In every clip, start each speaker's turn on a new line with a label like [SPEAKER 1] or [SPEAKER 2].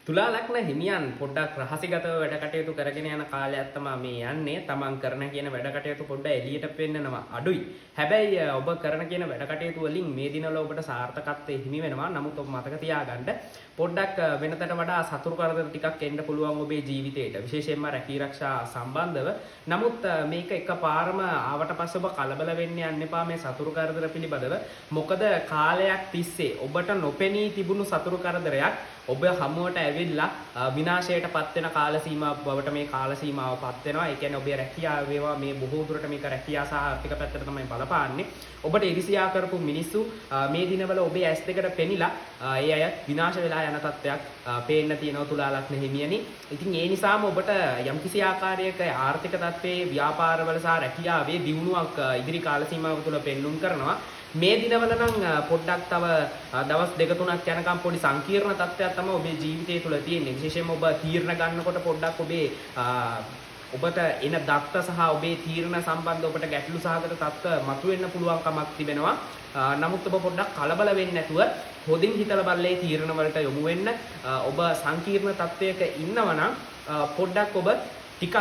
[SPEAKER 1] තුලා ලග්න හිමියන් පොඩ්ඩක් රහසිගතව වැඩ කටයුතු කරගෙන යන කාලයක් තමයි මේ යන්නේ. තමන් කරන කියන වැඩ කටයුතු පොඩ්ඩක් එළියට පෙන්නනවා අඩුයි. හැබැයි ඔබ කරන කියන වැඩ කටයුතු වලින් මේ දිනවල ඔබට සාර්ථකත්වයේ හිමි වෙනවා. නමුත් ඔබ මතක තියාගන්න පොඩ්ඩක් වෙනතට වඩා සතුරු කරදර ටිකක් එන්න පුළුවන් ඔබේ ජීවිතේට. විශේෂයෙන්ම රැකී ආරක්ෂා සම්බන්ධව. නමුත් මේක එකපාරම ආවට පස්සේ ඔබ කලබල වෙන්න යන්න එපා මේ සතුරු කරදර පිළිබඳව. මොකද කාලයක් තිස්සේ ඔබට නොපෙනී තිබුණු සතුරු කරදරයක් ඔබ හමුවට ඇවිල්ලා විනාශයට පත් වෙන කාල සීමාවක් බවට මේ කාල සීමාව පත් වෙනවා. ඒ කියන්නේ ඔබේ රැකියාව වේවා මේ බොහෝ දුරට මේක රැකියාව සහ ආර්ථික පැත්තට තමයි බලපාන්නේ. ඔබට ඉරිසියා කරපු මිනිස්සු මේ දිනවල ඔබේ ඇස් දෙකට පෙනිලා ඒ අය විනාශ වෙලා යන තත්ත්වයක් පේන්න තියෙනවා තුලා ලග්න හිමියනි. ඉතින් ඒ නිසාම ඔබට යම්කිසි ආකාරයක ආර්ථික තත්ත්වයේ ව්‍යාපාරවල සහ රැකියාවේ දියුණුවක් ඉදිරි කාල සීමාව තුළ පෙන්눔 කරනවා. මේ දිනවල නම් පොඩ්ඩක් තව දවස් දෙක තුනක් යනකම් පොඩි සංකීර්ණ තත්ත්වයක් තමයි ඔබේ ජීවිතය තුළ තියෙන්නේ. විශේෂයෙන්ම ඔබ තීරණ ගන්නකොට පොඩ්ඩක් ඔබේ ඔබට එන දත්ත සහ ඔබේ තීරණ සම්බන්ධ ඔබට ගැටලු සහගත තත්ත්ව මතුවෙන්න පුළුවන් කමක් තිබෙනවා. නමුත් ඔබ පොඩ්ඩක් කලබල වෙන්නේ නැතුව හොදින් හිතලා බලලේ තීරණ වලට යොමු වෙන්න. ඔබ සංකීර්ණ තත්ත්වයක ඉන්නවා නම් පොඩ්ඩක් ඔබ ටිකක්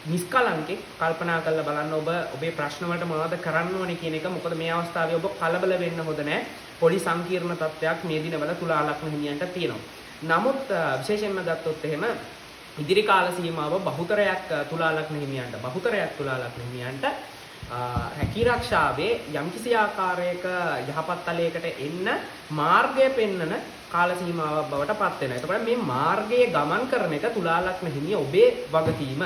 [SPEAKER 1] නිස්කලංකේ කල්පනා කරලා බලන්න ඔබ ඔබේ ප්‍රශ්න වලට මොනවද කරන්න ඕනේ කියන එක. මොකද මේ අවස්ථාවේ ඔබ කලබල වෙන්න හොඳ නැහැ. පොඩි සංකීර්ණ තත්ත්වයක් මේ දිනවල තුලා ලග්න හිමියන්ට තියෙනවා. නමුත් විශේෂයෙන්ම ගත්තොත් එහෙම ඉදිරි කාල සීමාව බහුතරයක් තුලා ලග්න හිමියන්ට රැකී ආරක්ෂාවේ යම්කිසි ආකාරයක යහපත් තලයකට එන්න මාර්ගය පෙන්වන කාල සීමාවක් බවට පත් වෙනවා. එතකොට මේ මාර්ගයේ ගමන් කරන එක තුලා ලග්න හිමිය ඔබේ වගකීම.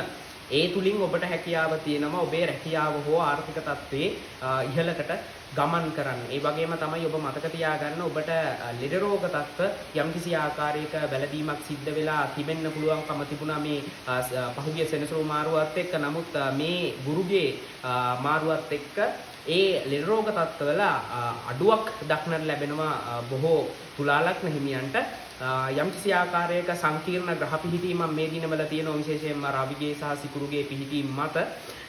[SPEAKER 1] ඒ තුලින් ඔබට හැකියාව තියෙනවා ඔබේ රැකියාව හෝ ආර්ථික තත්ත්වයේ ඉහළකට ගමන් කරන්න. ඒ වගේම තමයි ඔබ මතක තියාගන්න ඔබට ලෙඩ රෝග තත්ත්ව යම්කිසි ආකාරයක වැළඳීමක් සිද්ධ වෙලා තිබෙන්න පුළුවන්කම තිබුණා මේ පහුගිය සෙනසුරු මාරුවත් එක්ක. නමුත් මේ ගුරුගේ මාරුවත් එක්ක ඒ ලෙඩ රෝග තත්ත්වවල අඩුවක් දක්නට ලැබෙනවා බොහෝ තුලා ලග්න හිමියන්ට. යම්කිසි ආකාරයක සංකීර්ණ ග්‍රහ පිහිටීමක් මේ දිනවල තියෙනවා. විශේෂයෙන්ම රවිගේ සහ සිකුරුගේ පිහිටීම මත.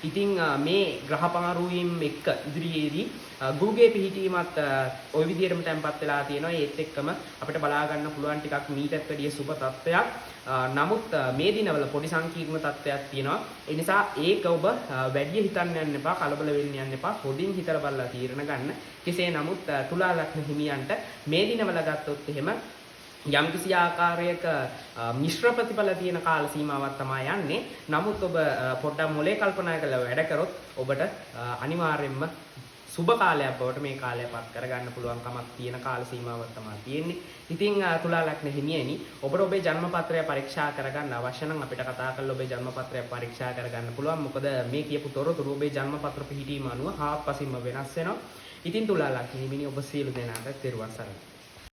[SPEAKER 1] ඉතින් මේ ග්‍රහ පහරුවීම් එක්ක ඉදිරියේදී ගුරුගේ පිහිටීමත් ওই විදිහටම තැම්පත් වෙලා තියෙනවා. ඒත් එක්කම අපිට බලා ගන්න පුළුවන් ටිකක් මීටත් වැඩිය සුබ තත්ත්වයක්. නමුත් මේ දිනවල පොඩි සංකීර්ණ තත්ත්වයක් තියෙනවා. ඒ නිසා ඒක ඔබ වැඩි හිතන්න යන්න එපා, කලබල වෙන්න යන්න එපා. හොඳින් හිතලා බලලා තීරණ ගන්න. කෙසේ නමුත් තුලා ලග්න හිමියන්ට මේ දිනවල ගත්තොත් එහෙම යම්කිසි ආකාරයක මිශ්‍ර ප්‍රතිඵල තියෙන කාල සීමාවක් තමයි යන්නේ. නමුත් ඔබ පොඩ්ඩක් මොලේ කල්පනා කරලා වැඩ කරොත් ඔබට අනිවාර්යයෙන්ම සුබ කාලයක් බවට මේ කාලය පත් කරගන්න පුළුවන් කමක් තියෙන කාල සීමාවක් තමයි තියෙන්නේ. ඉතින් තුලා ලග්න හිමියනි ඔබට ඔබේ ජන්මපත්‍රය පරීක්ෂා කරගන්න අවශ්‍ය නම් අපිට කතා කරලා ඔබේ ජන්මපත්‍රය පරීක්ෂා කරගන්න පුළුවන්. මොකද මේ කියපු තොරතුරු ඔබේ ජන්මපත්‍ර පිහිටීම අනුව හාත්පසින්ම වෙනස් වෙනවා. ඉතින් තුලා ලග්න හිමියනි ඔබ සියලු දෙනාට තෙරුවන් සරණයි.